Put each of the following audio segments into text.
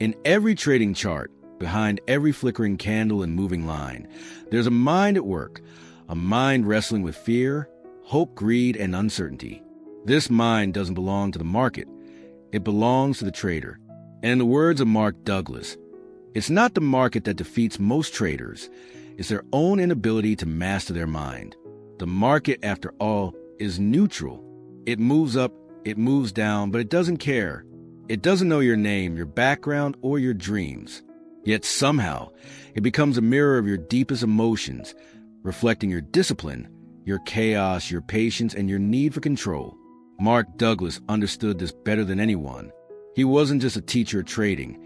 In every trading chart, behind every flickering candle and moving line, there's a mind at work, a mind wrestling with fear, hope, greed, and uncertainty. This mind doesn't belong to the market. It belongs to the trader. And in the words of Mark Douglas, it's not the market that defeats most traders. It's their own inability to master their mind. The market, after all, is neutral. It moves up, it moves down, but it doesn't care. It doesn't know your name, your background, or your dreams. Yet somehow, it becomes a mirror of your deepest emotions, reflecting your discipline, your chaos, your patience, and your need for control. Mark Douglas understood this better than anyone. He wasn't just a teacher of trading.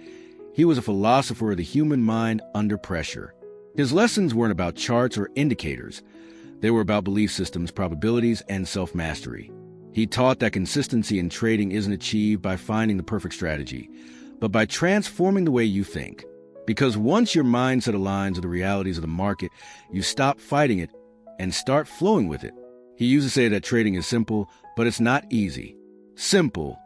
He was a philosopher of the human mind under pressure. His lessons weren't about charts or indicators. They were about belief systems, probabilities, and self-mastery. He taught that consistency in trading isn't achieved by finding the perfect strategy, but by transforming the way you think. Because once your mindset aligns with the realities of the market, you stop fighting it and start flowing with it. He used to say that trading is simple, but it's not easy. Simple,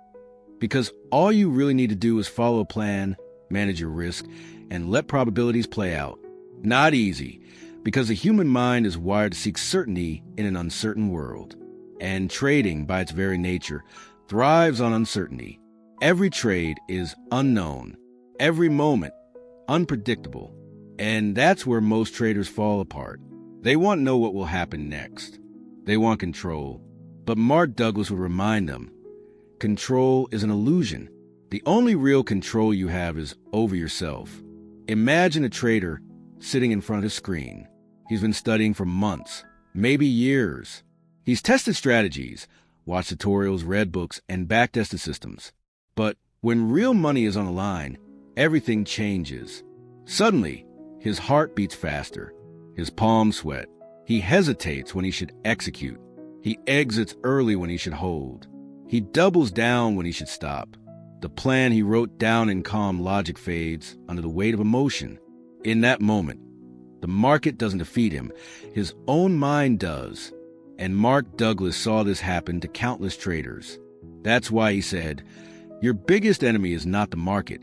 because all you really need to do is follow a plan, manage your risk, and let probabilities play out. Not easy, because the human mind is wired to seek certainty in an uncertain world. And trading, by its very nature, thrives on uncertainty. Every trade is unknown. Every moment, unpredictable. And that's where most traders fall apart. They want to know what will happen next. They want control. But Mark Douglas would remind them, control is an illusion. The only real control you have is over yourself. Imagine a trader sitting in front of a screen. He's been studying for months, maybe years. He's tested strategies, watched tutorials, read books, and backtested systems. But when real money is on the line, everything changes. Suddenly, his heart beats faster. His palms sweat. He hesitates when he should execute. He exits early when he should hold. He doubles down when he should stop. The plan he wrote down in calm logic fades under the weight of emotion. In that moment, the market doesn't defeat him. His own mind does. And Mark Douglas saw this happen to countless traders. That's why he said, your biggest enemy is not the market.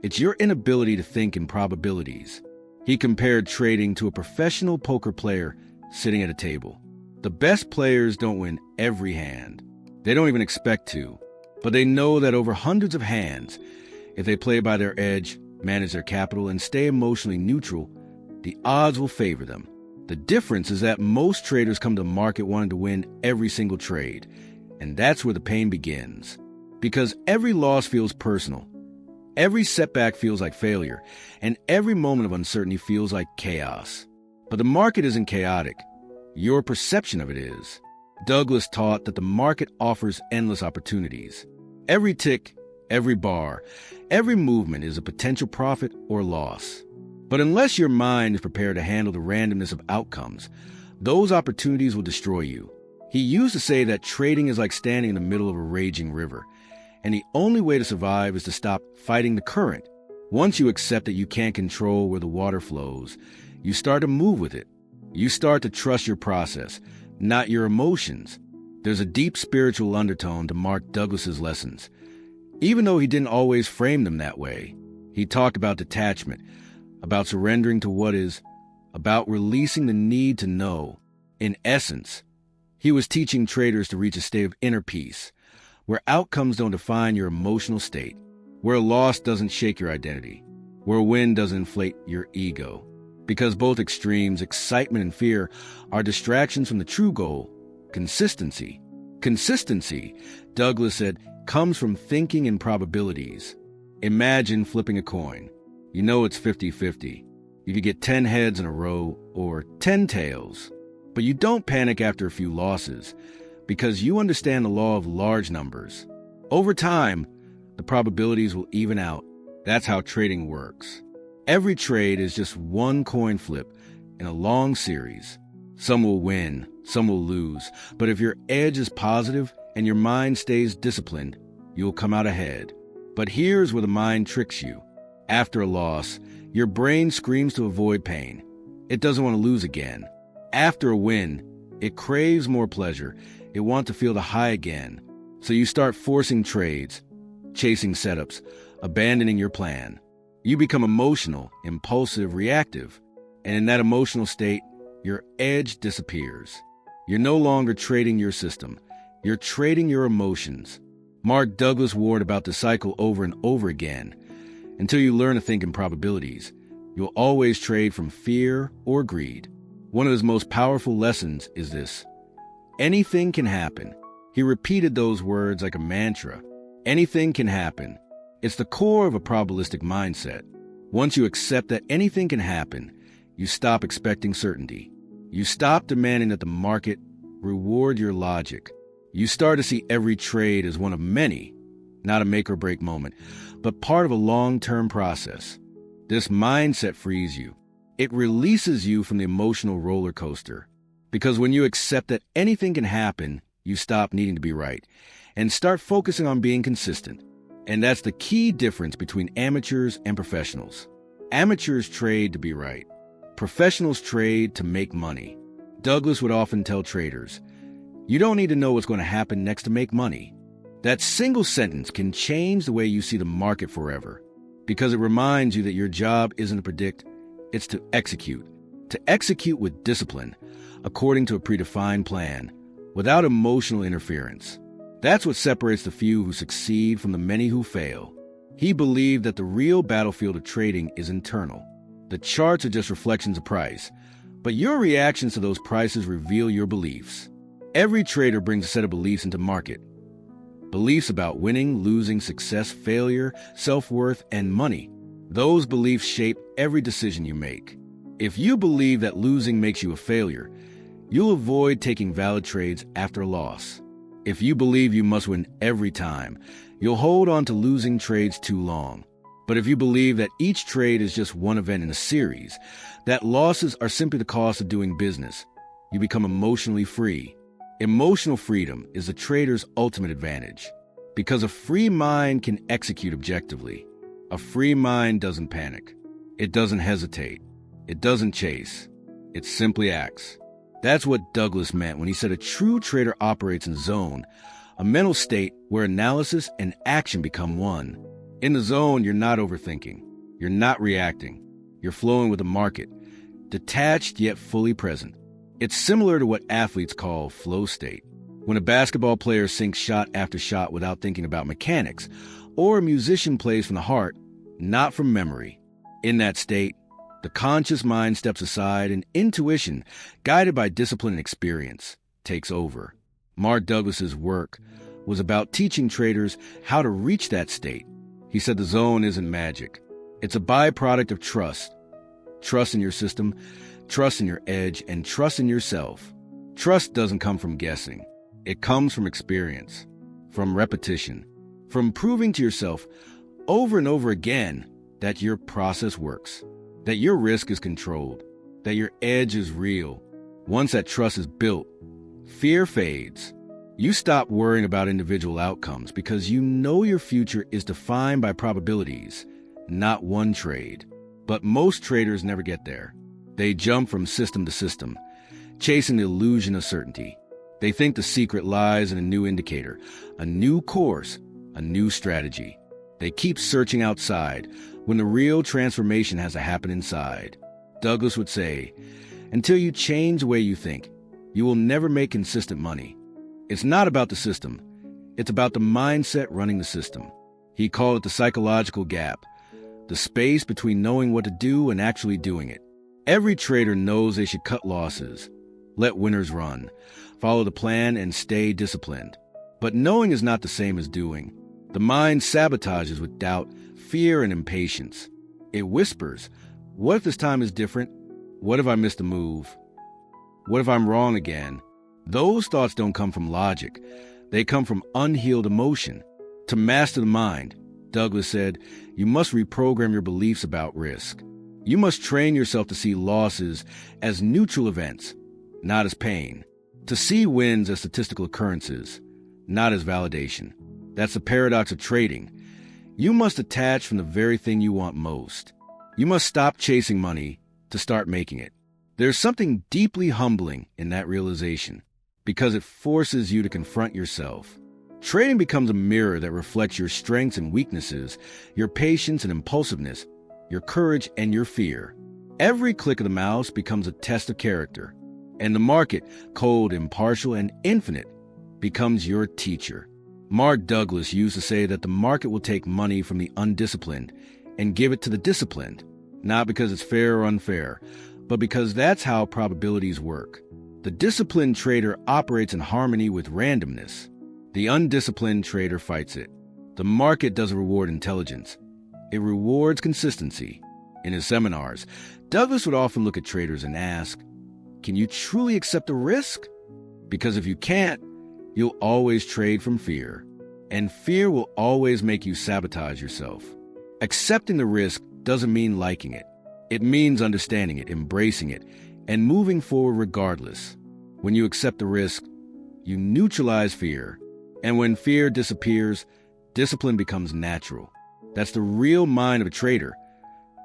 It's your inability to think in probabilities. He compared trading to a professional poker player sitting at a table. The best players don't win every hand. They don't even expect to. But they know that over hundreds of hands, if they play by their edge, manage their capital, and stay emotionally neutral, the odds will favor them. The difference is that most traders come to the market wanting to win every single trade. And that's where the pain begins. Because every loss feels personal. Every setback feels like failure. And every moment of uncertainty feels like chaos. But the market isn't chaotic. Your perception of it is. Douglas taught that the market offers endless opportunities. Every tick, every bar, every movement is a potential profit or loss. But unless your mind is prepared to handle the randomness of outcomes, those opportunities will destroy you. He used to say that trading is like standing in the middle of a raging river, and the only way to survive is to stop fighting the current. Once you accept that you can't control where the water flows, you start to move with it. You start to trust your process, not your emotions. There's a deep spiritual undertone to Mark Douglas's lessons. Even though he didn't always frame them that way, he talked about detachment, about surrendering to what is, about releasing the need to know. In essence, he was teaching traders to reach a state of inner peace, where outcomes don't define your emotional state, where a loss doesn't shake your identity, where a win doesn't inflate your ego. Because both extremes, excitement and fear, are distractions from the true goal, consistency. Consistency, Douglas said, comes from thinking in probabilities. Imagine flipping a coin. You know it's 50-50. You could get 10 heads in a row or 10 tails. But you don't panic after a few losses because you understand the law of large numbers. Over time, the probabilities will even out. That's how trading works. Every trade is just one coin flip in a long series. Some will win, some will lose. But if your edge is positive and your mind stays disciplined, you'll come out ahead. But here's where the mind tricks you. After a loss, your brain screams to avoid pain. It doesn't want to lose again. After a win, it craves more pleasure. It wants to feel the high again. So you start forcing trades, chasing setups, abandoning your plan. You become emotional, impulsive, reactive, and in that emotional state, your edge disappears. You're no longer trading your system. You're trading your emotions. Mark Douglas warned about the cycle over and over again. Until you learn to think in probabilities, you'll always trade from fear or greed. One of his most powerful lessons is this: anything can happen. He repeated those words like a mantra. Anything can happen. It's the core of a probabilistic mindset. Once you accept that anything can happen, you stop expecting certainty. You stop demanding that the market reward your logic. You start to see every trade as one of many, not a make-or-break moment, but part of a long-term process. This mindset frees you. It releases you from the emotional roller coaster. Because when you accept that anything can happen, you stop needing to be right and start focusing on being consistent. And that's the key difference between amateurs and professionals. Amateurs trade to be right. Professionals trade to make money. Douglas would often tell traders, you don't need to know what's going to happen next to make money. That single sentence can change the way you see the market forever, because it reminds you that your job isn't to predict, it's to execute. To execute with discipline, according to a predefined plan, without emotional interference. That's what separates the few who succeed from the many who fail. He believed that the real battlefield of trading is internal. The charts are just reflections of price, but your reactions to those prices reveal your beliefs. Every trader brings a set of beliefs into market. Beliefs about winning, losing, success, failure, self-worth, and money. Those beliefs shape every decision you make. If you believe that losing makes you a failure, you'll avoid taking valid trades after a loss. If you believe you must win every time, you'll hold on to losing trades too long. But if you believe that each trade is just one event in a series, that losses are simply the cost of doing business, you become emotionally free. Emotional freedom is a trader's ultimate advantage, because a free mind can execute objectively. A free mind doesn't panic. It doesn't hesitate. It doesn't chase. It simply acts. That's what Douglas meant when he said a true trader operates in zone, a mental state where analysis and action become one. In the zone, you're not overthinking. You're not reacting. You're flowing with the market, detached yet fully present. It's similar to what athletes call flow state. When a basketball player sinks shot after shot without thinking about mechanics, or a musician plays from the heart, not from memory. In that state, the conscious mind steps aside and intuition, guided by discipline and experience, takes over. Mark Douglas's work was about teaching traders how to reach that state. He said the zone isn't magic. It's a byproduct of trust. Trust in your system, trust in your edge, and trust in yourself. Trust doesn't come from guessing. It comes from experience, from repetition, from proving to yourself over and over again that your process works, that your risk is controlled, that your edge is real. Once that trust is built, fear fades. You stop worrying about individual outcomes because you know your future is defined by probabilities, not one trade. But most traders never get there. They jump from system to system, chasing the illusion of certainty. They think the secret lies in a new indicator, a new course, a new strategy. They keep searching outside when the real transformation has to happen inside. Douglas would say, until you change the way you think, you will never make consistent money. It's not about the system. It's about the mindset running the system. He called it the psychological gap, the space between knowing what to do and actually doing it. Every trader knows they should cut losses, let winners run, follow the plan, and stay disciplined. But knowing is not the same as doing. The mind sabotages with doubt, fear, and impatience. It whispers, what if this time is different? What if I missed a move? What if I'm wrong again? Those thoughts don't come from logic. They come from unhealed emotion. To master the mind, Douglas said, you must reprogram your beliefs about risk. You must train yourself to see losses as neutral events, not as pain. To see wins as statistical occurrences, not as validation. That's the paradox of trading. You must detach from the very thing you want most. You must stop chasing money to start making it. There's something deeply humbling in that realization, because it forces you to confront yourself. Trading becomes a mirror that reflects your strengths and weaknesses, your patience and impulsiveness, your courage and your fear. Every click of the mouse becomes a test of character, and the market, cold, impartial, and infinite, becomes your teacher. Mark Douglas used to say that the market will take money from the undisciplined and give it to the disciplined, not because it's fair or unfair, but because that's how probabilities work. The disciplined trader operates in harmony with randomness. The undisciplined trader fights it. The market doesn't reward intelligence. It rewards consistency. In his seminars, Douglas would often look at traders and ask, "Can you truly accept the risk? Because if you can't, you'll always trade from fear. And fear will always make you sabotage yourself." Accepting the risk doesn't mean liking it. It means understanding it, embracing it, and moving forward regardless. When you accept the risk, you neutralize fear. And when fear disappears, discipline becomes natural. That's the real mind of a trader.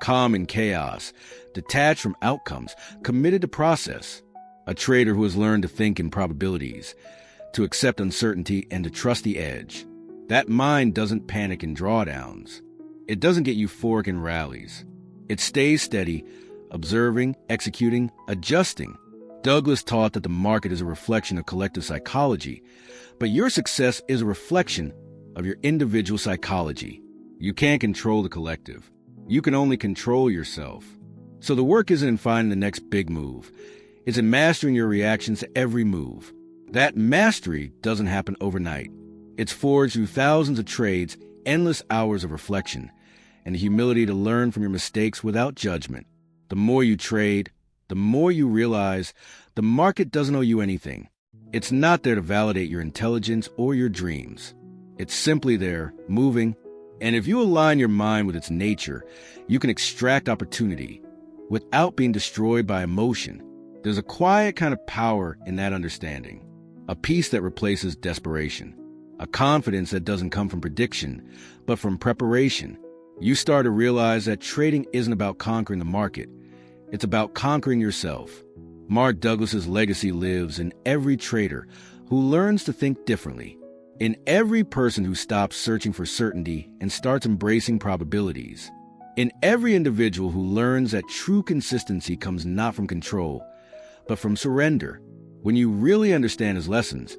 Calm in chaos, detached from outcomes, committed to process. A trader who has learned to think in probabilities, to accept uncertainty, and to trust the edge. That mind doesn't panic in drawdowns. It doesn't get euphoric in rallies. It stays steady, observing, executing, adjusting. Douglas taught that the market is a reflection of collective psychology, but your success is a reflection of your individual psychology. You can't control the collective. You can only control yourself. So the work isn't in finding the next big move. It's in mastering your reactions to every move. That mastery doesn't happen overnight. It's forged through thousands of trades, endless hours of reflection, and the humility to learn from your mistakes without judgment. The more you trade, the more you realize the market doesn't owe you anything. It's not there to validate your intelligence or your dreams. It's simply there, moving, and if you align your mind with its nature, you can extract opportunity without being destroyed by emotion. There's a quiet kind of power in that understanding, a peace that replaces desperation, a confidence that doesn't come from prediction, but from preparation. You start to realize that trading isn't about conquering the market. It's about conquering yourself. Mark Douglas's legacy lives in every trader who learns to think differently, in every person who stops searching for certainty and starts embracing probabilities, in every individual who learns that true consistency comes not from control, but from surrender. When you really understand his lessons,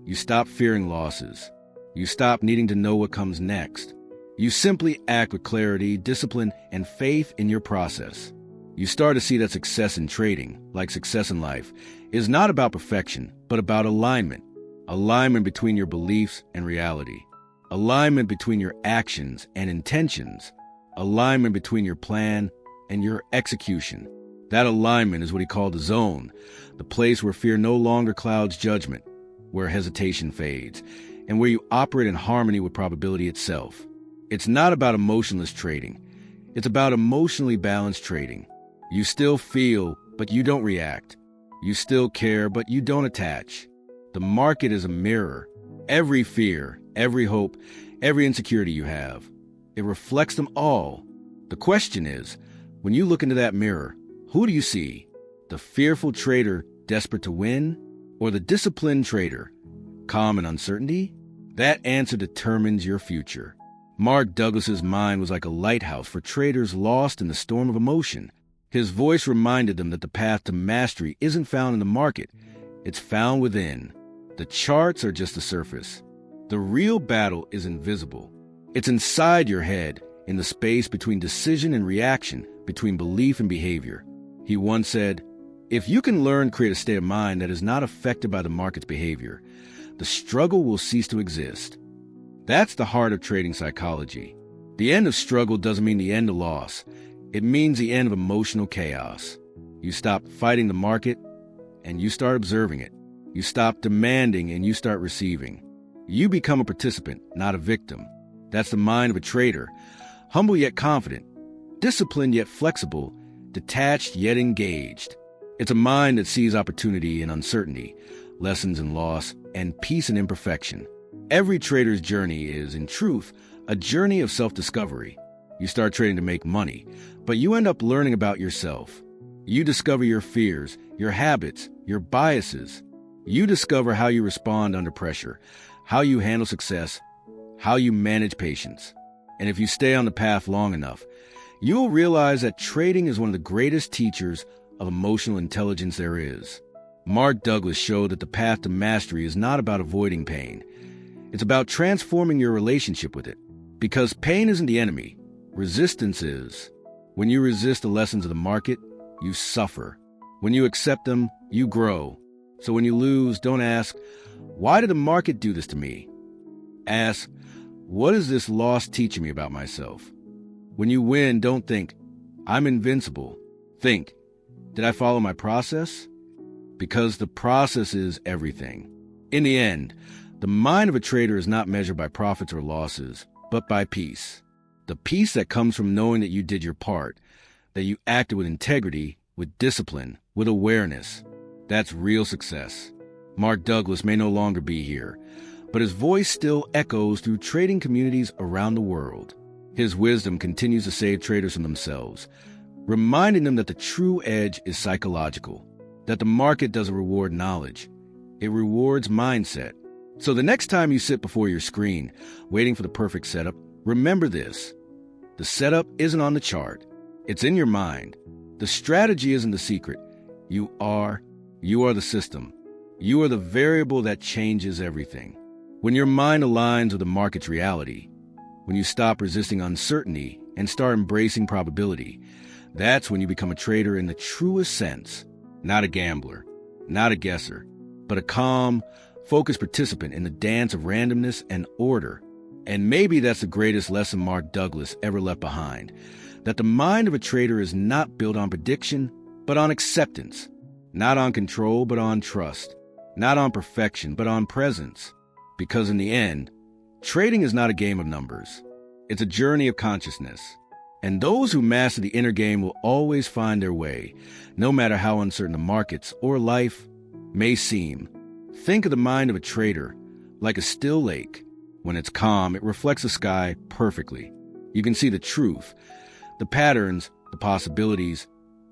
you stop fearing losses. You stop needing to know what comes next. You simply act with clarity, discipline, and faith in your process. You start to see that success in trading, like success in life, is not about perfection, but about alignment. Alignment between your beliefs and reality. Alignment between your actions and intentions. Alignment between your plan and your execution. That alignment is what he called the zone, the place where fear no longer clouds judgment, where hesitation fades, and where you operate in harmony with probability itself. It's not about emotionless trading. It's about emotionally balanced trading. You still feel, but you don't react. You still care, but you don't attach. The market is a mirror. Every fear, every hope, every insecurity you have, it reflects them all. The question is, when you look into that mirror, who do you see? The fearful trader desperate to win, or the disciplined trader, calm in uncertainty? That answer determines your future. Mark Douglas's mind was like a lighthouse for traders lost in the storm of emotion. His voice reminded them that the path to mastery isn't found in the market. It's found within. The charts are just the surface. The real battle is invisible. It's inside your head, in the space between decision and reaction, between belief and behavior. He once said, "If you can learn to create a state of mind that is not affected by the market's behavior, the struggle will cease to exist." That's the heart of trading psychology. The end of struggle doesn't mean the end of loss. It means the end of emotional chaos. You stop fighting the market, and you start observing it. You stop demanding, and you start receiving. You become a participant, not a victim. That's the mind of a trader, humble yet confident, disciplined yet flexible, detached yet engaged. It's a mind that sees opportunity in uncertainty, lessons in loss, and peace in imperfection. Every trader's journey is, in truth, a journey of self-discovery. You start trading to make money, but you end up learning about yourself. You discover your fears, your habits, your biases. You discover how you respond under pressure, how you handle success, how you manage patience. And if you stay on the path long enough, you'll realize that trading is one of the greatest teachers of emotional intelligence there is. Mark Douglas showed that the path to mastery is not about avoiding pain. It's about transforming your relationship with it. Because pain isn't the enemy, resistance is. When you resist the lessons of the market, you suffer. When you accept them, you grow. So when you lose, don't ask, why did the market do this to me? Ask, what is this loss teaching me about myself? When you win, don't think, I'm invincible. Think, did I follow my process? Because the process is everything. In the end, the mind of a trader is not measured by profits or losses, but by peace. The peace that comes from knowing that you did your part, that you acted with integrity, with discipline, with awareness. That's real success. Mark Douglas may no longer be here, but his voice still echoes through trading communities around the world. His wisdom continues to save traders from themselves, reminding them that the true edge is psychological, that the market doesn't reward knowledge, it rewards mindset. So the next time you sit before your screen, waiting for the perfect setup, remember this. The setup isn't on the chart. It's in your mind. The strategy isn't the secret. You are the system. You are the variable that changes everything. When your mind aligns with the market's reality, when you stop resisting uncertainty and start embracing probability, that's when you become a trader in the truest sense. Not a gambler, not a guesser, but a calm, focused participant in the dance of randomness and order. And maybe that's the greatest lesson Mark Douglas ever left behind, that the mind of a trader is not built on prediction, but on acceptance, not on control, but on trust, not on perfection, but on presence. Because in the end, trading is not a game of numbers. It's a journey of consciousness. And those who master the inner game will always find their way, no matter how uncertain the markets or life may seem. Think of the mind of a trader like a still lake. When it's calm, it reflects the sky perfectly. You can see the truth, the patterns, the possibilities,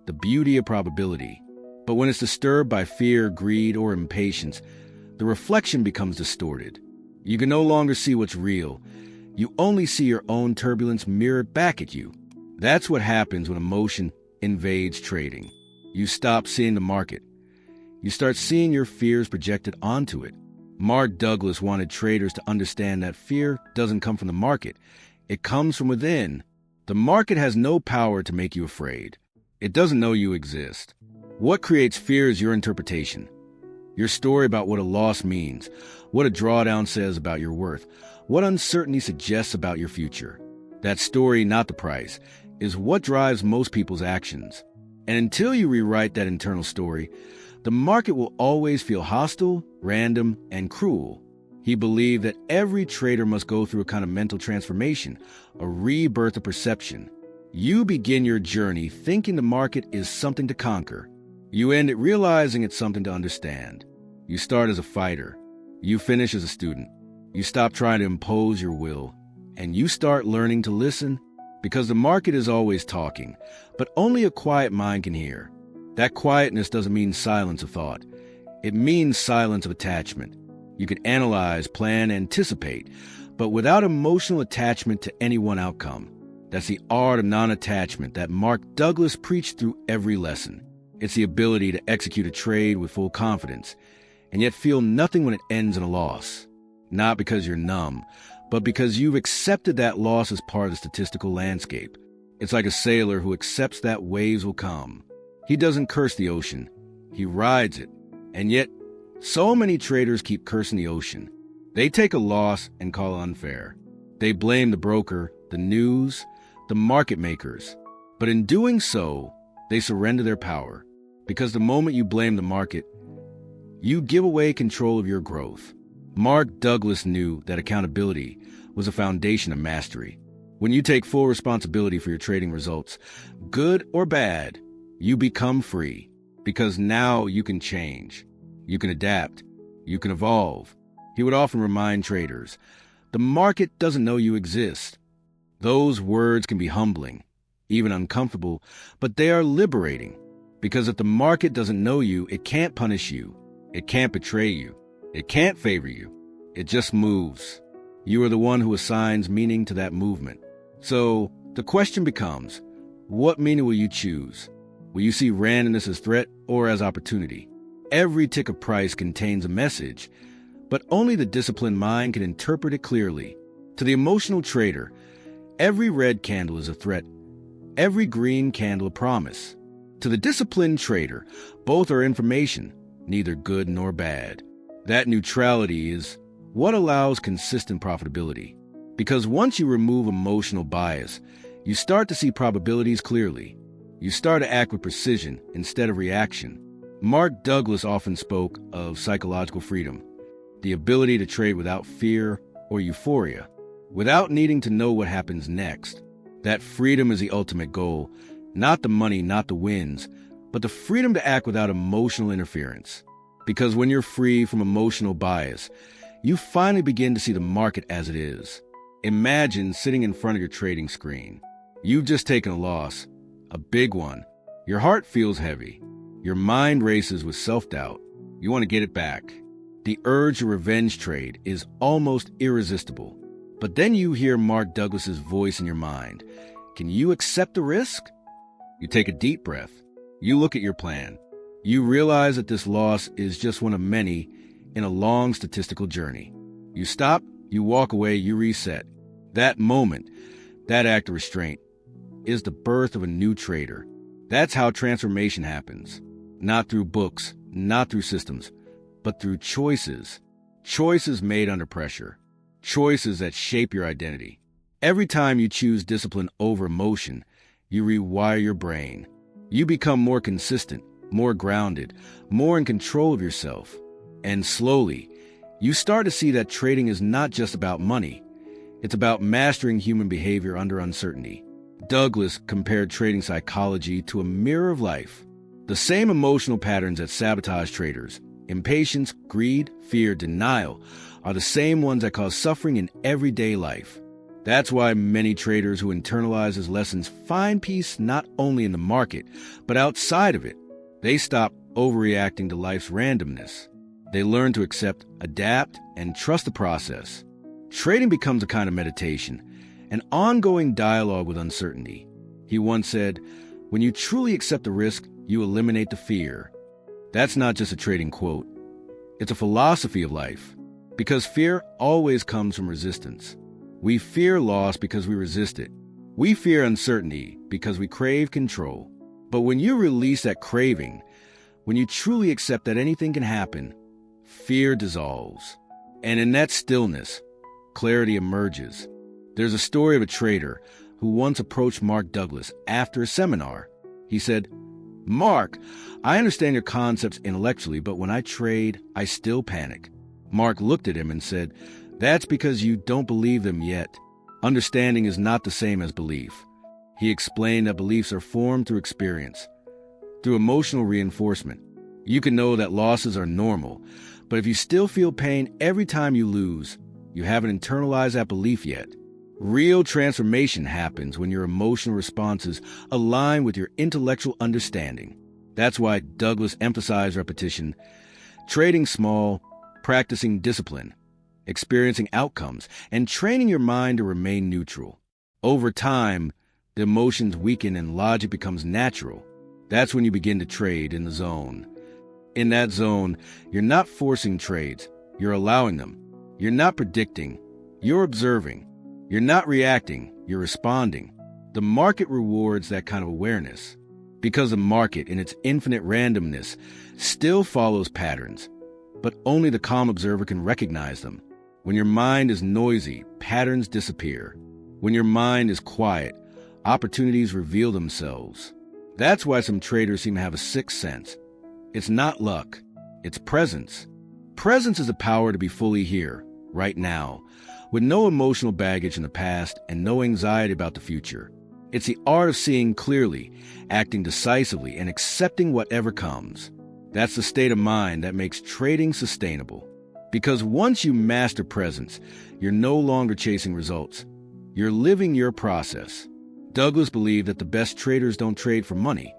the beauty of probability. But when it's disturbed by fear, greed, or impatience, the reflection becomes distorted. You can no longer see what's real. You only see your own turbulence mirrored back at you. That's what happens when emotion invades trading. You stop seeing the market. You start seeing your fears projected onto it. Mark Douglas wanted traders to understand that fear doesn't come from the market. It comes from within. The market has no power to make you afraid. It doesn't know you exist. What creates fear is your interpretation. Your story about what a loss means, what a drawdown says about your worth, what uncertainty suggests about your future. That story, not the price, is what drives most people's actions. And until you rewrite that internal story, the market will always feel hostile, random, and cruel. He believed that every trader must go through a kind of mental transformation, a rebirth of perception. You begin your journey thinking the market is something to conquer. You end it realizing it's something to understand. You start as a fighter. You finish as a student. You stop trying to impose your will. And you start learning to listen, because the market is always talking, but only a quiet mind can hear. That quietness doesn't mean silence of thought. It means silence of attachment. You can analyze, plan, anticipate, but without emotional attachment to any one outcome. That's the art of non-attachment that Mark Douglas preached through every lesson. It's the ability to execute a trade with full confidence, and yet feel nothing when it ends in a loss. Not because you're numb, but because you've accepted that loss as part of the statistical landscape. It's like a sailor who accepts that waves will come. He doesn't curse the ocean. He rides it. And yet, so many traders keep cursing the ocean. They take a loss and call it unfair. They blame the broker, the news, the market makers. But in doing so, they surrender their power. Because the moment you blame the market, you give away control of your growth. Mark Douglas knew that accountability was a foundation of mastery. When you take full responsibility for your trading results, good or bad, you become free. Because now you can change. You can adapt. You can evolve. He would often remind traders, the market doesn't know you exist. Those words can be humbling, even uncomfortable, but they are liberating. Because if the market doesn't know you, it can't punish you. It can't betray you. It can't favor you. It just moves. You are the one who assigns meaning to that movement. So the question becomes, what meaning will you choose? Will you see randomness as threat or as opportunity? Every tick of price contains a message, but only the disciplined mind can interpret it clearly. To the emotional trader, every red candle is a threat, every green candle a promise. To the disciplined trader, both are information, neither good nor bad. That neutrality is what allows consistent profitability. Because once you remove emotional bias, you start to see probabilities clearly. You start to act with precision instead of reaction. Mark Douglas often spoke of psychological freedom, the ability to trade without fear or euphoria, without needing to know what happens next. That freedom is the ultimate goal, not the money, not the wins, but the freedom to act without emotional interference. Because when you're free from emotional bias, you finally begin to see the market as it is. Imagine sitting in front of your trading screen. You've just taken a loss, a big one. Your heart feels heavy. Your mind races with self-doubt. You want to get it back. The urge to revenge trade is almost irresistible. But then you hear Mark Douglas's voice in your mind. Can you accept the risk? You take a deep breath. You look at your plan. You realize that this loss is just one of many in a long statistical journey. You stop, you walk away, you reset. That moment, that act of restraint, is the birth of a new trader. That's how transformation happens. Not through books, not through systems, but through choices. Choices made under pressure. Choices that shape your identity. Every time you choose discipline over emotion, you rewire your brain. You become more consistent, more grounded, more in control of yourself. And slowly, you start to see that trading is not just about money. It's about mastering human behavior under uncertainty. Douglas compared trading psychology to a mirror of life. The same emotional patterns that sabotage traders, impatience, greed, fear, denial, are the same ones that cause suffering in everyday life. That's why many traders who internalize his lessons find peace not only in the market, but outside of it. They stop overreacting to life's randomness. They learn to accept, adapt, and trust the process. Trading becomes a kind of meditation, an ongoing dialogue with uncertainty. He once said, "When you truly accept the risk, you eliminate the fear." That's not just a trading quote. It's a philosophy of life. Because fear always comes from resistance. We fear loss because we resist it. We fear uncertainty because we crave control. But when you release that craving, when you truly accept that anything can happen, fear dissolves. And in that stillness, clarity emerges. There's a story of a trader who once approached Mark Douglas after a seminar. He said, "Mark, I understand your concepts intellectually, but when I trade, I still panic." Mark looked at him and said, "That's because you don't believe them yet. Understanding is not the same as belief." He explained that beliefs are formed through experience, through emotional reinforcement. You can know that losses are normal, but if you still feel pain every time you lose, you haven't internalized that belief yet. Real transformation happens when your emotional responses align with your intellectual understanding. That's why Douglas emphasized repetition, trading small, practicing discipline, experiencing outcomes, and training your mind to remain neutral. Over time, the emotions weaken and logic becomes natural. That's when you begin to trade in the zone. In that zone, you're not forcing trades, you're allowing them. You're not predicting, you're observing. You're not reacting, you're responding. The market rewards that kind of awareness. Because the market, in its infinite randomness, still follows patterns, but only the calm observer can recognize them. When your mind is noisy, patterns disappear. When your mind is quiet, opportunities reveal themselves. That's why some traders seem to have a sixth sense. It's not luck, it's presence. Presence is the power to be fully here, right now, with no emotional baggage in the past and no anxiety about the future. It's the art of seeing clearly, acting decisively, and accepting whatever comes. That's the state of mind that makes trading sustainable. Because once you master presence, you're no longer chasing results. You're living your process. Douglas believed that the best traders don't trade for money.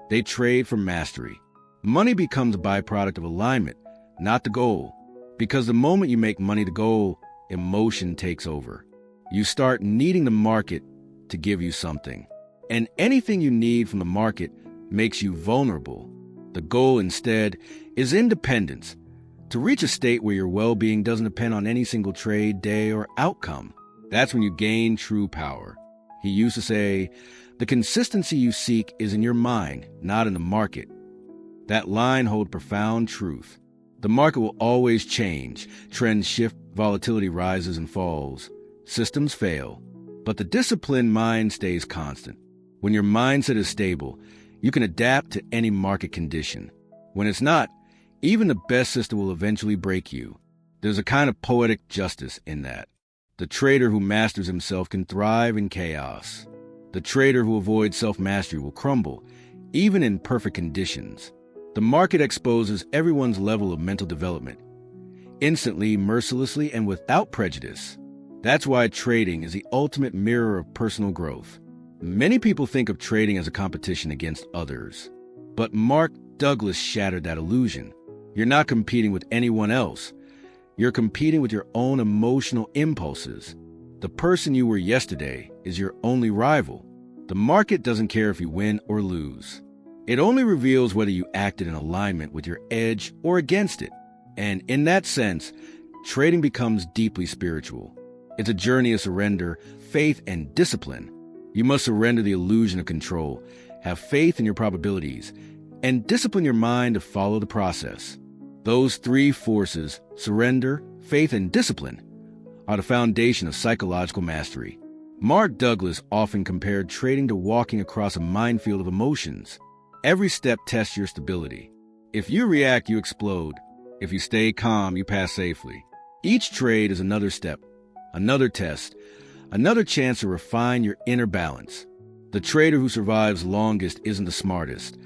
They trade for mastery. Money becomes a byproduct of alignment, not the goal. Because the moment you make money the goal, emotion takes over. You start needing the market to give you something. And anything you need from the market makes you vulnerable. The goal, instead, is independence. To reach a state where your well-being doesn't depend on any single trade, day, or outcome. That's when you gain true power. He used to say, the consistency you seek is in your mind, not in the market. That line holds profound truth. The market will always change. Trends shift, volatility rises and falls. Systems fail. But the disciplined mind stays constant. When your mindset is stable, you can adapt to any market condition. When it's not, even the best system will eventually break you. There's a kind of poetic justice in that. The trader who masters himself can thrive in chaos. The trader who avoids self-mastery will crumble, even in perfect conditions. The market exposes everyone's level of mental development, instantly, mercilessly, and without prejudice. That's why trading is the ultimate mirror of personal growth. Many people think of trading as a competition against others. But Mark Douglas shattered that illusion. You're not competing with anyone else. You're competing with your own emotional impulses. The person you were yesterday is your only rival. The market doesn't care if you win or lose. It only reveals whether you acted in alignment with your edge or against it. And in that sense, trading becomes deeply spiritual. It's a journey of surrender, faith, and discipline. You must surrender the illusion of control, have faith in your probabilities, and discipline your mind to follow the process. Those three forces, surrender, faith, and discipline, are the foundation of psychological mastery. Mark Douglas often compared trading to walking across a minefield of emotions. Every step tests your stability. If you react, you explode. If you stay calm, you pass safely. Each trade is another step, another test, another chance to refine your inner balance. The trader who survives longest isn't the smartest.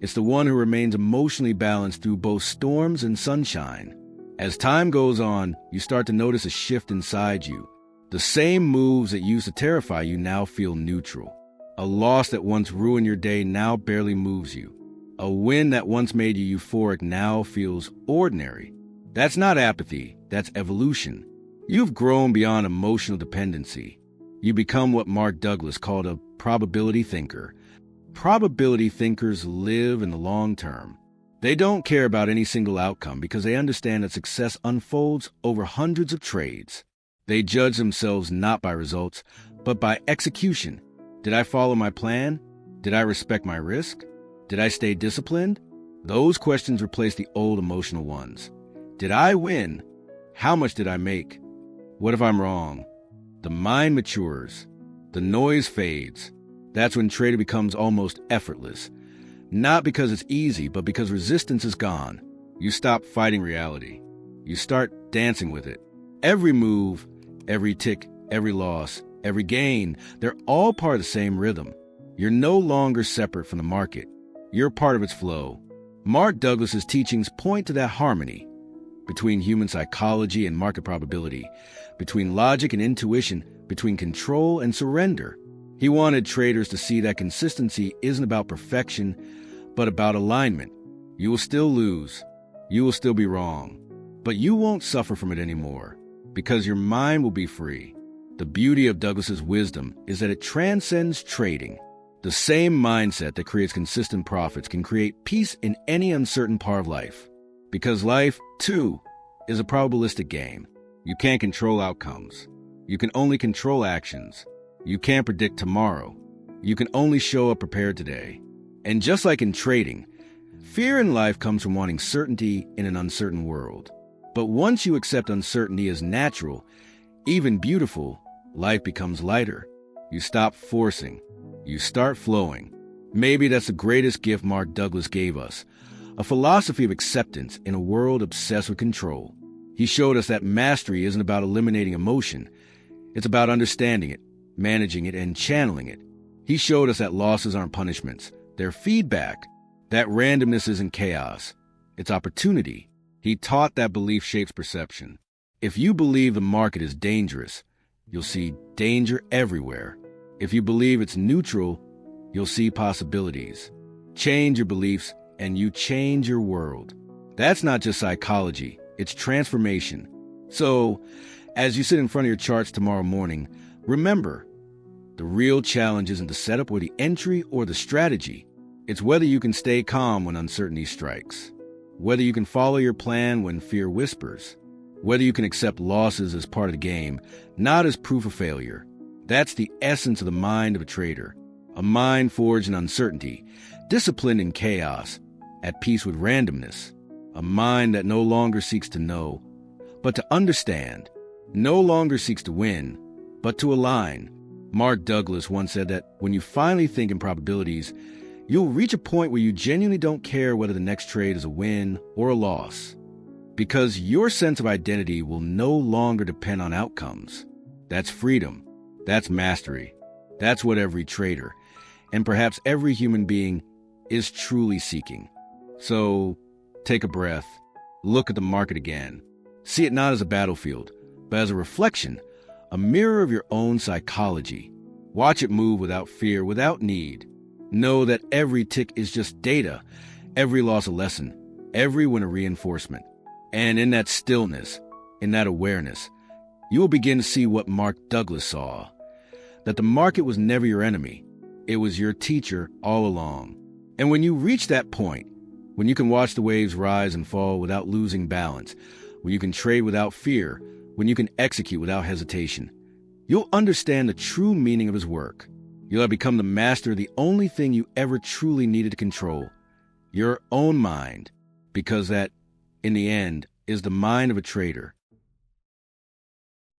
It's the one who remains emotionally balanced through both storms and sunshine. As time goes on, you start to notice a shift inside you. The same moves that used to terrify you now feel neutral. A loss that once ruined your day now barely moves you. A win that once made you euphoric now feels ordinary. That's not apathy, that's evolution. You've grown beyond emotional dependency. You become what Mark Douglas called a probability thinker. Probability thinkers live in the long term. They don't care about any single outcome because they understand that success unfolds over hundreds of trades. They judge themselves not by results, but by execution. Did I follow my plan? Did I respect my risk? Did I stay disciplined? Those questions replace the old emotional ones. Did I win? How much did I make? What if I'm wrong? The mind matures. The noise fades. That's when trading becomes almost effortless. Not because it's easy, but because resistance is gone. You stop fighting reality. You start dancing with it. Every move, every tick, every loss, every gain, they're all part of the same rhythm. You're no longer separate from the market. You're part of its flow. Mark Douglas's teachings point to that harmony between human psychology and market probability, between logic and intuition, between control and surrender. He wanted traders to see that consistency isn't about perfection, but about alignment. You will still lose. You will still be wrong. But you won't suffer from it anymore, because your mind will be free. The beauty of Douglas's wisdom is that it transcends trading. The same mindset that creates consistent profits can create peace in any uncertain part of life. Because life, too, is a probabilistic game. You can't control outcomes. You can only control actions. You can't predict tomorrow. You can only show up prepared today. And just like in trading, fear in life comes from wanting certainty in an uncertain world. But once you accept uncertainty as natural, even beautiful, life becomes lighter. You stop forcing. You start flowing. Maybe that's the greatest gift Mark Douglas gave us, a philosophy of acceptance in a world obsessed with control. He showed us that mastery isn't about eliminating emotion. It's about understanding it, managing it, and channeling it. He showed us that losses aren't punishments. They're feedback. That randomness isn't chaos. It's opportunity. He taught that belief shapes perception. If you believe the market is dangerous, you'll see danger everywhere. If you believe it's neutral, you'll see possibilities. Change your beliefs, and you change your world. That's not just psychology. It's transformation. So, as you sit in front of your charts tomorrow morning, remember, the real challenge isn't the setup or the entry or the strategy. It's whether you can stay calm when uncertainty strikes, whether you can follow your plan when fear whispers, whether you can accept losses as part of the game, not as proof of failure. That's the essence of the mind of a trader, a mind forged in uncertainty, disciplined in chaos, at peace with randomness, a mind that no longer seeks to know, but to understand, no longer seeks to win, but to align. Mark Douglas once said that when you finally think in probabilities, you'll reach a point where you genuinely don't care whether the next trade is a win or a loss, because your sense of identity will no longer depend on outcomes. That's freedom. That's mastery. That's what every trader, and perhaps every human being, is truly seeking. So, take a breath, look at the market again. See it not as a battlefield, but as a reflection, a mirror of your own psychology. Watch it move without fear, without need. Know that every tick is just data, every loss a lesson, every win a reinforcement. And in that stillness, in that awareness, you will begin to see what Mark Douglas saw, that the market was never your enemy. It was your teacher all along. And when you reach that point, when you can watch the waves rise and fall without losing balance, when you can trade without fear, when you can execute without hesitation, you'll understand the true meaning of his work. You'll have become the master of the only thing you ever truly needed to control, your own mind, because that, in the end, is the mind of a trader.